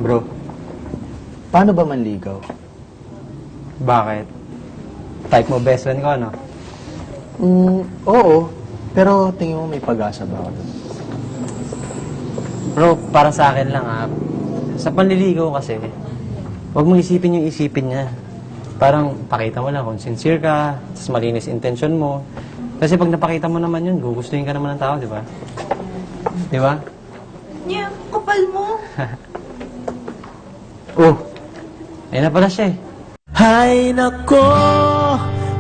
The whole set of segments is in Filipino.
Bro, paano ba manligaw? Bakit? Type mo best friend ko, ano? Oo. Pero tingin mo may pag-asa ba ako dun? Bro, para sa akin lang sa panliligaw kasi, huwag mong isipin yung isipin niya. Parang pakita mo lang kung sincere ka, tapos malinis intention mo. Kasi pag napakita mo naman yun, gugustuhin ka naman ng tao, di ba? Di ba? Niya, kapal mo. Oh, ayun na pala siya eh. Hay nako,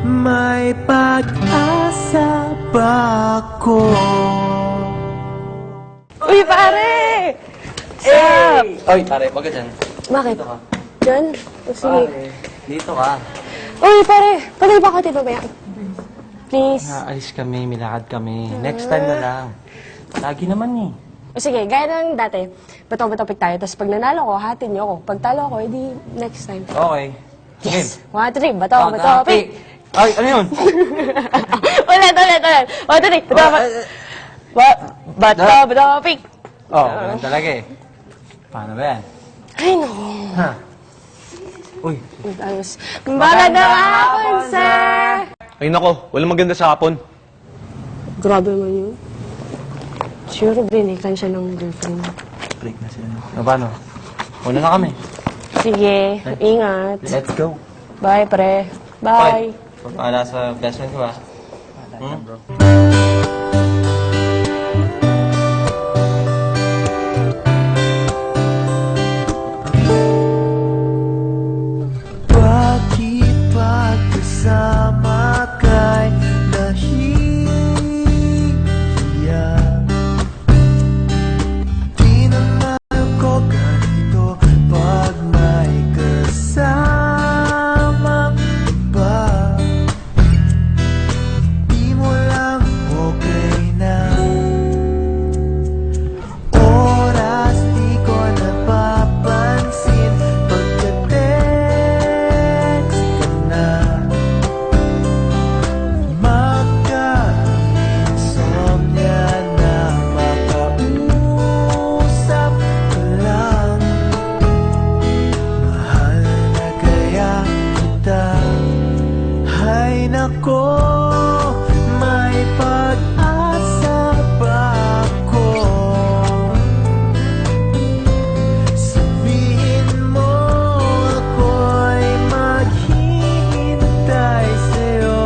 may pag-asa ba ako? Uy, pare! Oy, pare, wag ka dyan. Bakit? Dito ka. Diyan? O, sige. Pare, dito ka. Uy, pare! Pwede ba ka ba yan? Please. Naalis kami, milakad kami. Next time na lang. Lagi naman eh. O sige, gaya ng dati. Bato-batopik tayo. Tapos pag nanalo ko, hatin niyo ako. Pag talo ako, edi next time. Okay. Yes! 1, 2, 3. Bato-batopik! Ay, ano yun? Ulit. 1, 2, 3. Bato-batopik! Oh, ganun talaga eh. Paano ba yan? Ay, naku. Ha? Uy. Ayos. Magandang hapon, sir! Ay nako, walang maganda sa hapon. Grabe naman yun. Siguro binikan siya ng girlfriend. Break na sila. O, paano? Una na kami. Sige, ingat. Let's go. Bye, pre. Bye. Pagpala sa best friend ko ha. Bro. Bakit pagkasama kay nahihiya? Di naman ako ganito pag may kasama ba? Di mo lang okay na. Oras di ko napapansin pagka-text ka na. Magka-insomnia na makausap ka lang. Mahal na kaya kita. Hay nako, may pag-asa ba ako? Sabihin mo ako'y maghihintay sa'yo.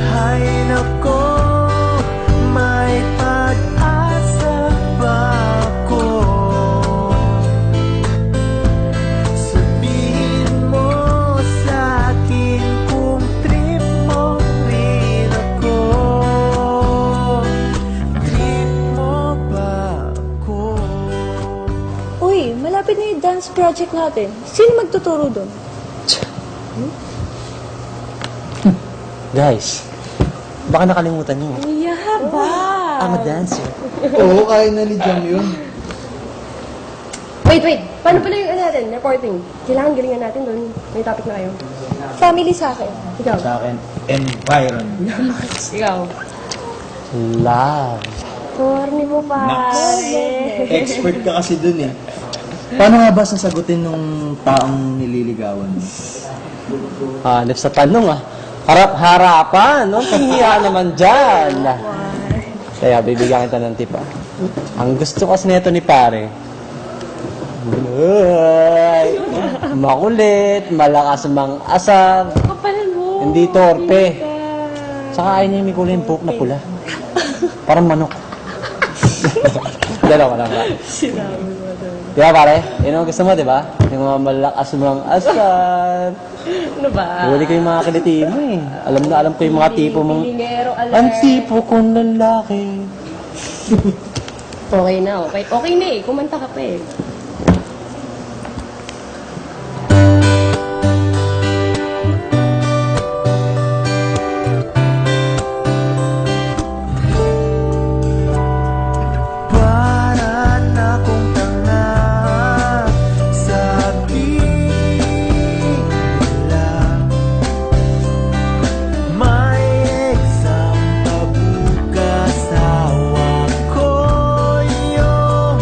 Hay nako, may pag-asa ba ako? Sabihin mo sa'kin kung trip mo rin ako. Trip mo ba ako? Uy, malapit na yung dance project natin. Sino magtuturo doon? Guys, baka nakalimutan nyo. Yaba! I'm a dancer. Oo, kaya na ni Jam yun. Wait. Paano pala yung natin? Reporting. Kailangan galingan natin doon. May topic na kayo. Family sa akin. Ikaw. Sa akin, environment. Ikaw. Love. Corny mo, pare. Expert ka kasi dun eh. Paano nga ba sasagutin nung taong nililigawan mo? Hanip sa tanong Harap-harapan, no? Pahiya naman dyan. Kaya bibigyan kita ng tip Ang gusto kasi nito ni pare, ay, makulit, malakas mang-asar, Kapal mo. hindi torpe. Saka ayaw niya yung kulay yung buhok na pula. Parang manok. Dalawa lang ba? Di ba pare? Yun ang gusto mo, di ba? Yung mga malakas mang-asar. Ano ba? Huli ko yung mga kiliti mo eh. Alam na alam ko yung mga tipo mong... Pilingero, alert. Ang tipo kong lalaki. Okay na, okay. Okay na eh. Kumanta ka pa eh. Para na kung tanga sa bigla. May exam pa bukas, hawak ko yung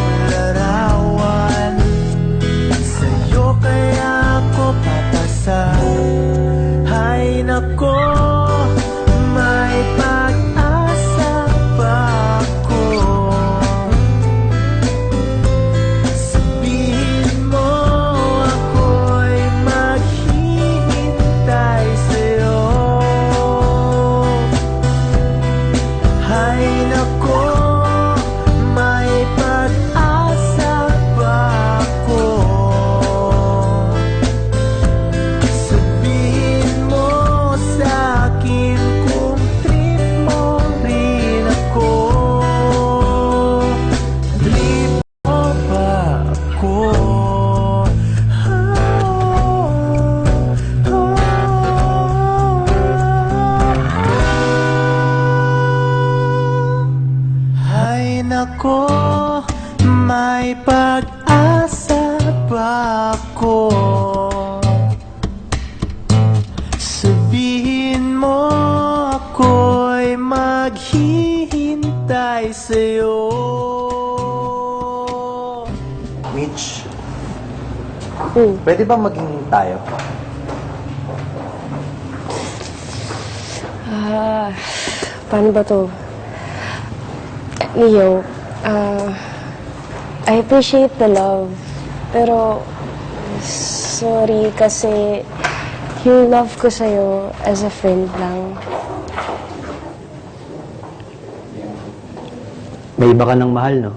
Sabihin mo ako'y maghihintay sa'yo. Mitch, pwede ba maging tayo? Paano ba to? Leo, I appreciate the love. Pero, sorry kasi yung love ko sa'yo as a friend lang. May iba ka ng mahal, no?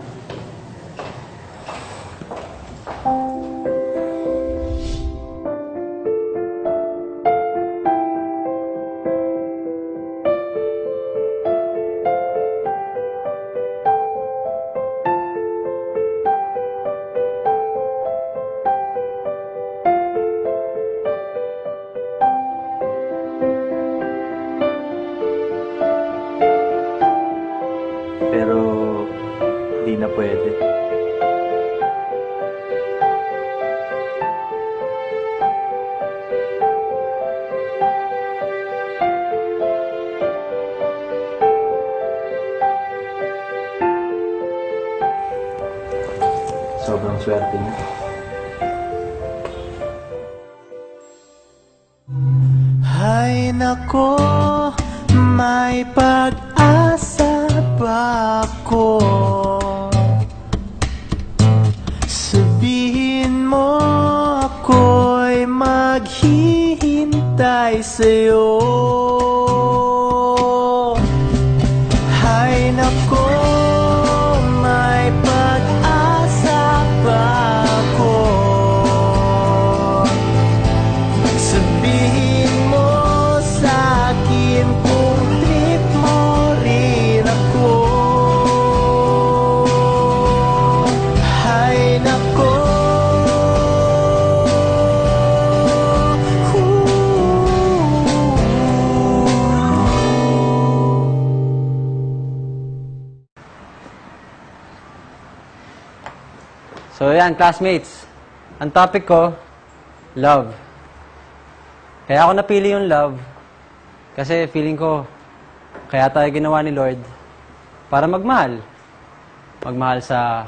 Pero, di na pwede. Sobrang swerte niya. Ay nako, may pag-asa ba ako? Sabihin mo ako'y maghihintay sa'yo. Ay nako, may pag-asa ba ako? Sabihin mo sa'kin kung trip mo rin ako. Ay nako, So yan, classmates. Ang topic ko, love. Kaya ako napili yung love kasi feeling ko kaya tayo ginawa ni Lord para magmahal. Magmahal sa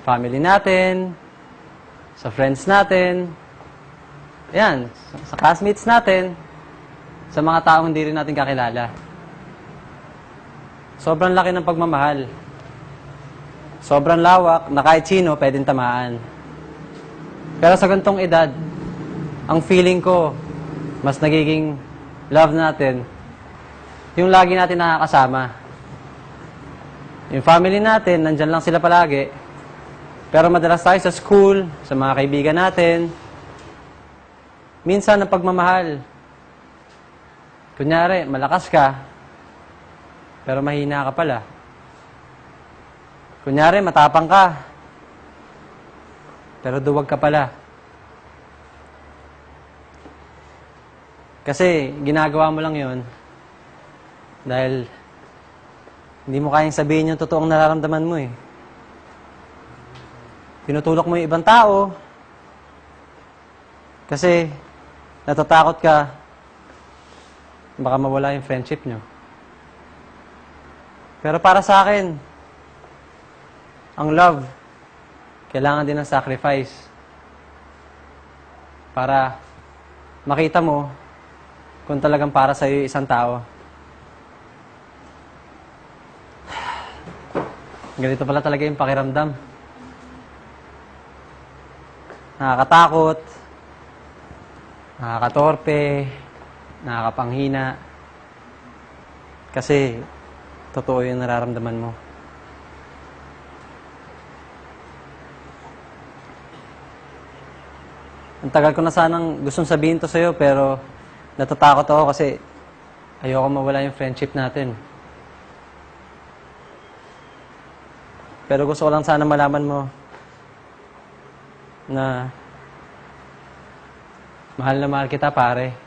family natin, sa friends natin, yan, sa classmates natin, sa mga taong hindi rin natin kakilala. Sobrang laki ng pagmamahal. Sobrang lawak na kahit sino pwedeng tamaan. Pero sa ganitong edad, ang feeling ko, mas nagiging love natin, yung lagi natin nakakasama. Yung family natin, nandyan lang sila palagi. Pero madalas tayo sa school, sa mga kaibigan natin. Minsan, ang pagmamahal. Kunyari, malakas ka, pero mahina ka pala. Kunyari, matapang ka, pero duwag ka pala. Kasi, ginagawa mo lang yon dahil hindi mo kayang sabihin yung totoong nararamdaman mo eh. Tinutulok mo yung ibang tao kasi natatakot ka baka mawala yung friendship nyo. Pero para sa akin, ang love, kailangan din ng sacrifice para makita mo kung talagang para sa'yo yung isang tao. Ganito pala talaga yung pakiramdam. Nakakatakot, nakakatorpe, nakakapanghina. Kasi, totoo yung nararamdaman mo. Ang tagal ko na sanang gustong sabihin to sa'yo, pero natatakot ako kasi ayoko mawala yung friendship natin. Pero gusto ko lang sana malaman mo na mahal kita, pare.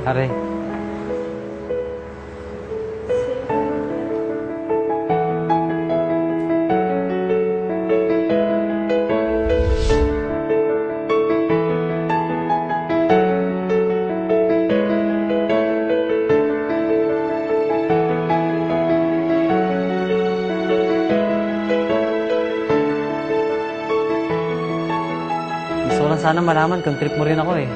Are. Gusto ko lang sana malaman kung trip mo rin ako eh.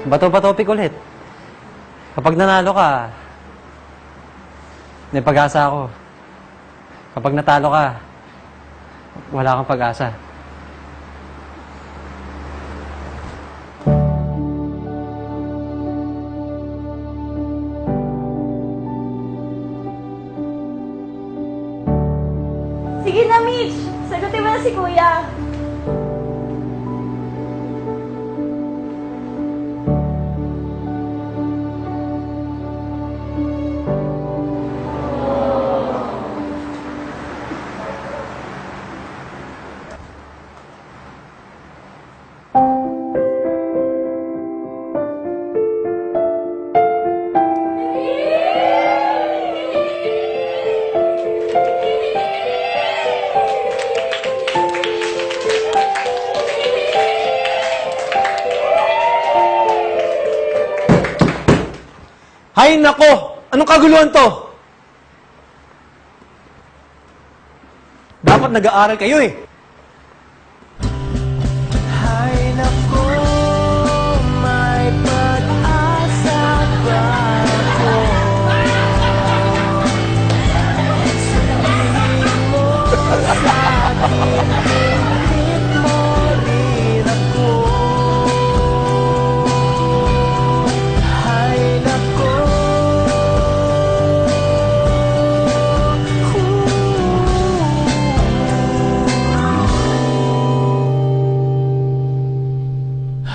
Bato pa topic ulit. Kapag nanalo ka, may pag-asa ako. Kapag natalo ka, wala kang pag-asa. Sige na, Mitch! Sagutin mo na si Kuya. Hay nako! Anong kaguluhan to? Dapat nag-aaral kayo eh. Ay nako, may pag-asa pa ako. Sabihin mo sa akin kung trip mo rin ako. Ay nako,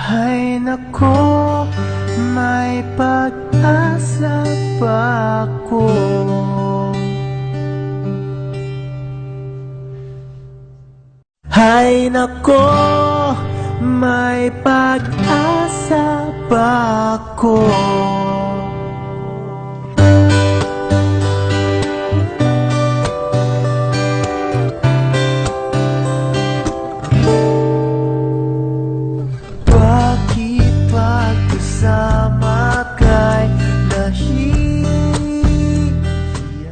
ay nako, may pag-asa pa ako. Ay nako, may pag-asa pa ako.